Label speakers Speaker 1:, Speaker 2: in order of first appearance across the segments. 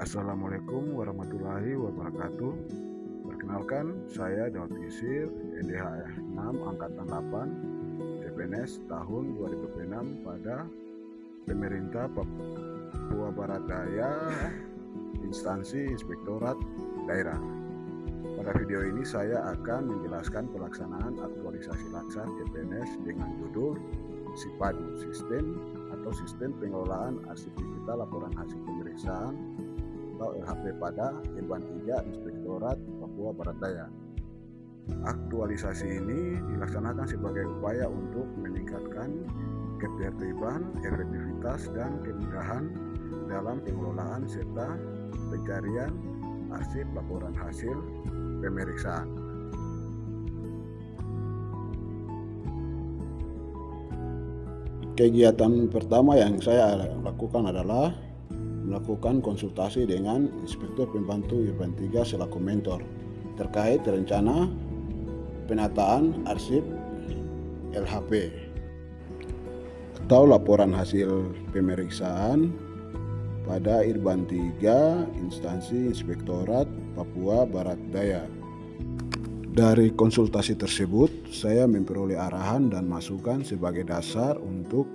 Speaker 1: Assalamualaikum warahmatullahi wabarakatuh. Perkenalkan, saya Daud Kisir, NDH 6 Angkatan 8, CPNS tahun 2006 pada Pemerintah Papua Barat Daya, Instansi Inspektorat Daerah. Pada video ini saya akan menjelaskan pelaksanaan aktualisasi laksar CPNS dengan judul SIPADU, Sistem Pengelolaan Arsip Digital Laporan Hasil Pemeriksaan atau LHP pada Irban 3 Inspektorat Papua Barat Daya. Aktualisasi ini dilaksanakan sebagai upaya untuk meningkatkan ketertiban, efektivitas, dan kemudahan dalam pengelolaan serta pencarian arsip laporan hasil pemeriksaan. Kegiatan pertama yang saya lakukan adalah melakukan konsultasi dengan Inspektur Pembantu Irban 3 selaku mentor terkait rencana penataan arsip LHP atau laporan hasil pemeriksaan pada Irban 3 Instansi Inspektorat Papua Barat Daya. Dari konsultasi tersebut, saya memperoleh arahan dan masukan sebagai dasar untuk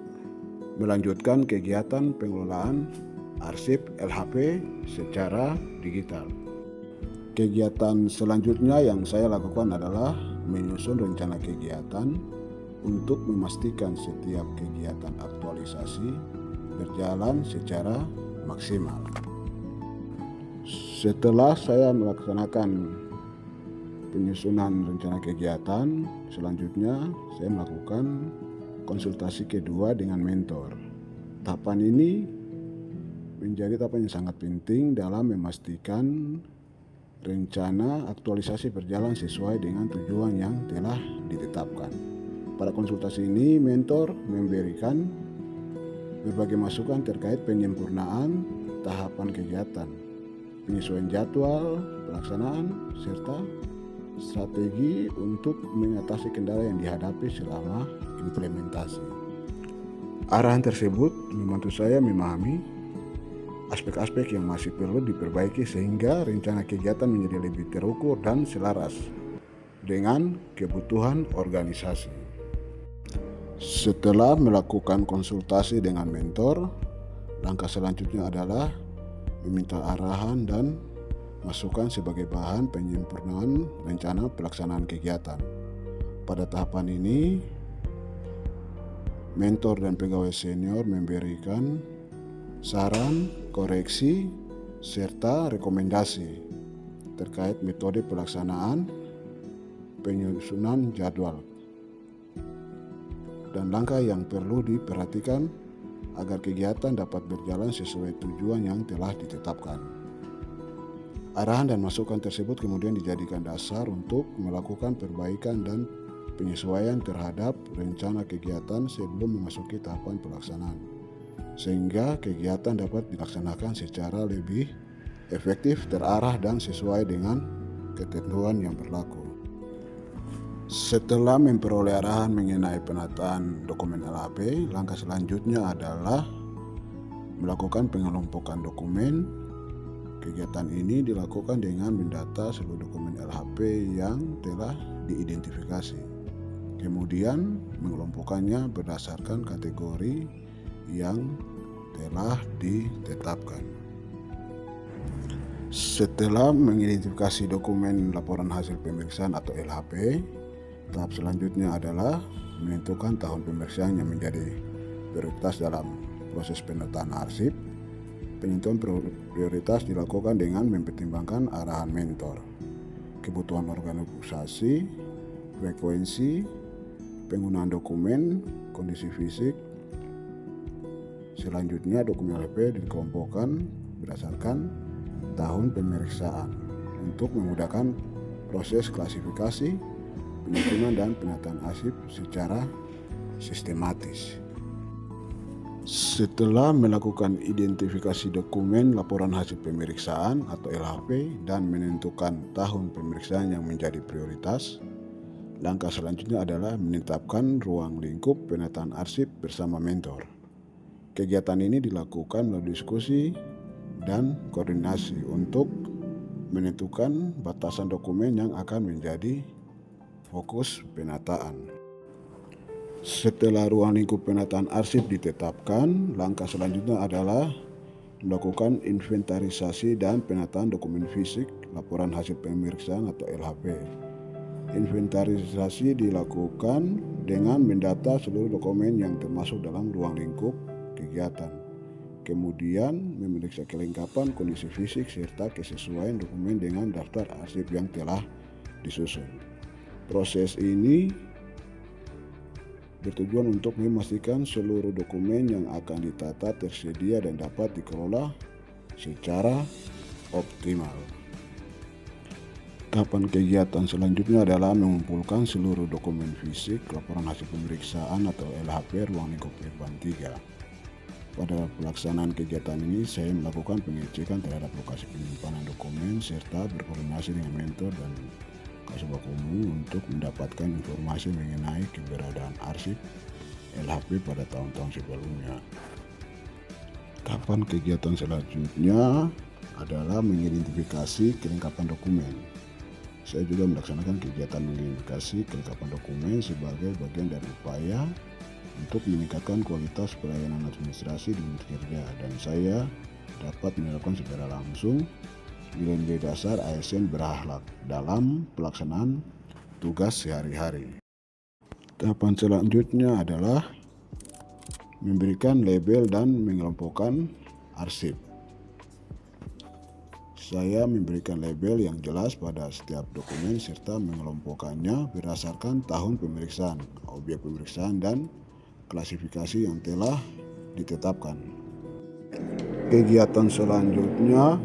Speaker 1: melanjutkan kegiatan pengelolaan arsip LHP secara digital. Kegiatan selanjutnya yang saya lakukan adalah menyusun rencana kegiatan untuk memastikan setiap kegiatan aktualisasi berjalan secara maksimal. Setelah saya melaksanakan penyusunan rencana kegiatan, selanjutnya saya melakukan konsultasi kedua dengan mentor. Tahapan ini menjadi tahapan yang sangat penting dalam memastikan rencana aktualisasi berjalan sesuai dengan tujuan yang telah ditetapkan. Pada konsultasi ini, mentor memberikan berbagai masukan terkait penyempurnaan tahapan kegiatan, penyesuaian jadwal pelaksanaan, serta strategi untuk mengatasi kendala yang dihadapi selama implementasi. Arahan tersebut membantu saya memahami aspek-aspek yang masih perlu diperbaiki sehingga rencana kegiatan menjadi lebih terukur dan selaras dengan kebutuhan organisasi. Setelah melakukan konsultasi dengan mentor, langkah selanjutnya adalah meminta arahan dan masukan sebagai bahan penyempurnaan rencana pelaksanaan kegiatan. Pada tahapan ini, mentor dan pegawai senior memberikan saran, koreksi, serta rekomendasi terkait metode pelaksanaan, penyusunan jadwal, dan langkah yang perlu diperhatikan agar kegiatan dapat berjalan sesuai tujuan yang telah ditetapkan. Arahan dan masukan tersebut kemudian dijadikan dasar untuk melakukan perbaikan dan penyesuaian terhadap rencana kegiatan sebelum memasuki tahapan pelaksanaan, sehingga kegiatan dapat dilaksanakan secara lebih efektif, terarah, dan sesuai dengan ketentuan yang berlaku. Setelah memperoleh arahan mengenai penataan dokumen LHP, langkah selanjutnya adalah melakukan pengelompokan dokumen. Kegiatan ini dilakukan dengan mendata seluruh dokumen LHP yang telah diidentifikasi. Kemudian mengelompokkannya berdasarkan kategori yang telah ditetapkan. Setelah mengidentifikasi dokumen laporan hasil pemeriksaan atau LHP, tahap selanjutnya adalah menentukan tahun pemeriksaan yang menjadi prioritas dalam proses penataan arsip. Penentuan prioritas dilakukan dengan mempertimbangkan arahan mentor, kebutuhan organisasi, frekuensi, penggunaan dokumen, kondisi fisik. Selanjutnya, dokumen LHP dikelompokkan berdasarkan tahun pemeriksaan untuk memudahkan proses klasifikasi, penyusunan, dan penataan arsip secara sistematis. Setelah melakukan identifikasi dokumen laporan hasil pemeriksaan atau LHP dan menentukan tahun pemeriksaan yang menjadi prioritas, langkah selanjutnya adalah menetapkan ruang lingkup penataan arsip bersama mentor. Kegiatan ini dilakukan melalui diskusi dan koordinasi untuk menentukan batasan dokumen yang akan menjadi fokus penataan. Setelah ruang lingkup penataan arsip ditetapkan, langkah selanjutnya adalah melakukan inventarisasi dan penataan dokumen fisik laporan hasil pemeriksaan atau LHP. Inventarisasi dilakukan dengan mendata seluruh dokumen yang termasuk dalam ruang lingkup kegiatan. Kemudian memeriksa kelengkapan kondisi fisik serta kesesuaian dokumen dengan daftar arsip yang telah disusun. Proses ini bertujuan untuk memastikan seluruh dokumen yang akan ditata tersedia dan dapat dikelola secara optimal. Tahapan kegiatan selanjutnya adalah mengumpulkan seluruh dokumen fisik laporan hasil pemeriksaan atau LHP ruang lingkup Irban 3. Pada pelaksanaan kegiatan ini, saya melakukan pengecekan terhadap lokasi penyimpanan dokumen serta berkoordinasi dengan mentor dan Kasubag Umum untuk mendapatkan informasi mengenai keberadaan arsip LHP pada tahun-tahun sebelumnya. Tahapan kegiatan selanjutnya adalah mengidentifikasi kelengkapan dokumen. Saya juga melaksanakan kegiatan mengidentifikasi kelengkapan dokumen sebagai bagian dari upaya untuk meningkatkan kualitas pelayanan administrasi di unit kerja, dan saya dapat menerapkan secara langsung nilai-nilai dasar ASN berakhlak dalam pelaksanaan tugas sehari-hari. Tahapan selanjutnya adalah memberikan label dan mengelompokkan arsip. Saya memberikan label yang jelas pada setiap dokumen serta mengelompokkannya berdasarkan tahun pemeriksaan, objek pemeriksaan, dan klasifikasi yang telah ditetapkan. Kegiatan selanjutnya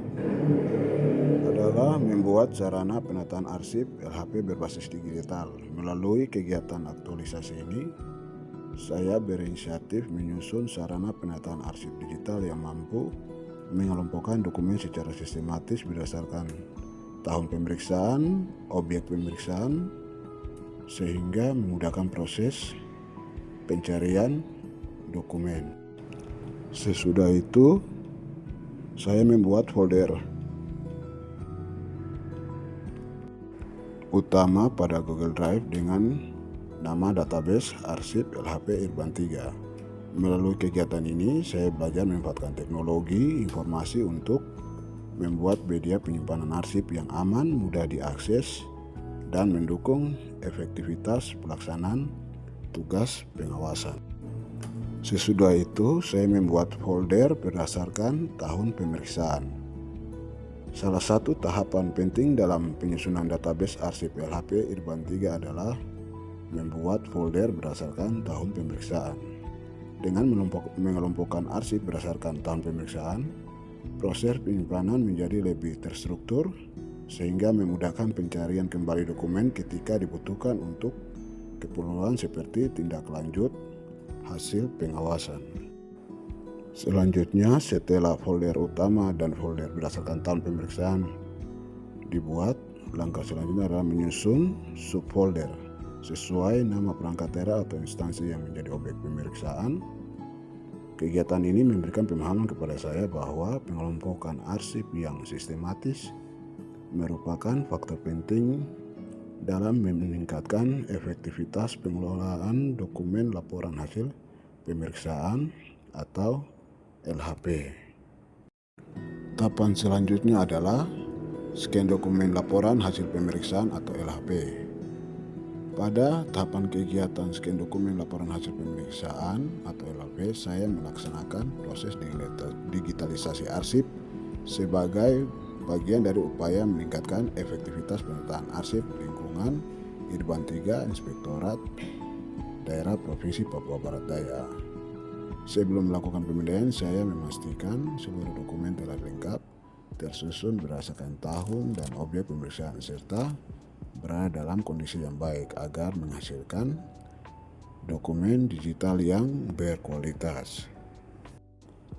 Speaker 1: adalah membuat sarana penataan arsip LHP berbasis digital. Melalui kegiatan aktualisasi ini, saya berinisiatif menyusun sarana penataan arsip digital yang mampu mengelompokkan dokumen secara sistematis berdasarkan tahun pemeriksaan, objek pemeriksaan, sehingga memudahkan proses pencarian dokumen. Sesudah itu, saya membuat folder utama pada Google Drive dengan nama database arsip LHP Irban 3. Melalui kegiatan ini, saya belajar memanfaatkan teknologi informasi untuk membuat media penyimpanan arsip yang aman, mudah diakses, dan mendukung efektivitas pelaksanaan tugas pengawasan. Sesudah itu, saya membuat folder berdasarkan tahun pemeriksaan. Salah satu tahapan penting dalam penyusunan database arsip LHP Irban 3 adalah membuat folder berdasarkan tahun pemeriksaan. Dengan mengelompokkan arsip berdasarkan tahun pemeriksaan, proses penyimpanan menjadi lebih terstruktur sehingga memudahkan pencarian kembali dokumen ketika dibutuhkan untuk keperluan seperti tindak lanjut hasil pengawasan. Selanjutnya, setelah folder utama dan folder berdasarkan tahun pemeriksaan dibuat, langkah selanjutnya adalah menyusun subfolder sesuai nama perangkat daerah atau instansi yang menjadi objek pemeriksaan. Kegiatan ini memberikan pemahaman kepada saya bahwa pengelompokan arsip yang sistematis merupakan faktor penting dalam meningkatkan efektivitas pengelolaan dokumen laporan hasil pemeriksaan atau LHP. Tahapan selanjutnya adalah scan dokumen laporan hasil pemeriksaan atau LHP. Pada tahapan kegiatan scan dokumen laporan hasil pemeriksaan atau LHP, saya melaksanakan proses digitalisasi arsip sebagai bagian dari upaya meningkatkan efektivitas penataan arsip lingkungan Irban 3 Inspektorat Daerah Provinsi Papua Barat Daya. Sebelum melakukan pemindaian, saya memastikan seluruh dokumen telah lengkap, tersusun berdasarkan tahun dan objek pemeriksaan, serta berada dalam kondisi yang baik agar menghasilkan dokumen digital yang berkualitas.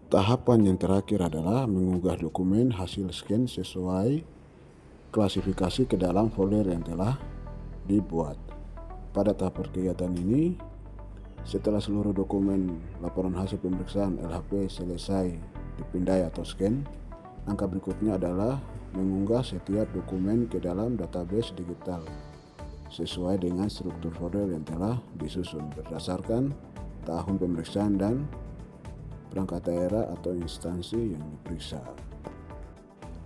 Speaker 1: Tahapan yang terakhir adalah mengunggah dokumen hasil scan sesuai klasifikasi ke dalam folder yang telah dibuat. Pada tahap kegiatan ini, setelah seluruh dokumen laporan hasil pemeriksaan LHP selesai dipindai atau scan, Langkah berikutnya adalah mengunggah setiap dokumen ke dalam database digital sesuai dengan struktur folder yang telah disusun berdasarkan tahun pemeriksaan dan perangkat daerah atau instansi yang diperiksa.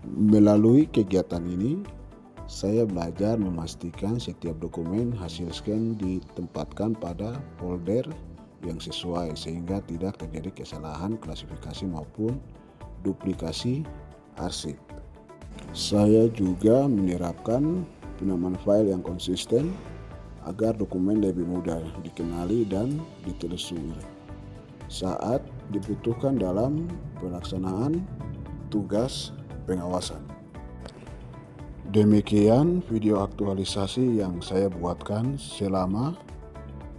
Speaker 1: Melalui kegiatan ini, saya belajar memastikan setiap dokumen hasil scan ditempatkan pada folder yang sesuai sehingga tidak terjadi kesalahan klasifikasi maupun duplikasi arsip. Saya juga menerapkan penamaan file yang konsisten agar dokumen lebih mudah dikenali dan ditelusuri saat dibutuhkan dalam pelaksanaan tugas pengawasan. Demikian video aktualisasi yang saya buatkan selama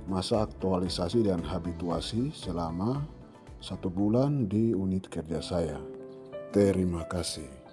Speaker 1: masa aktualisasi dan habituasi selama 1 bulan di unit kerja saya. Terima kasih.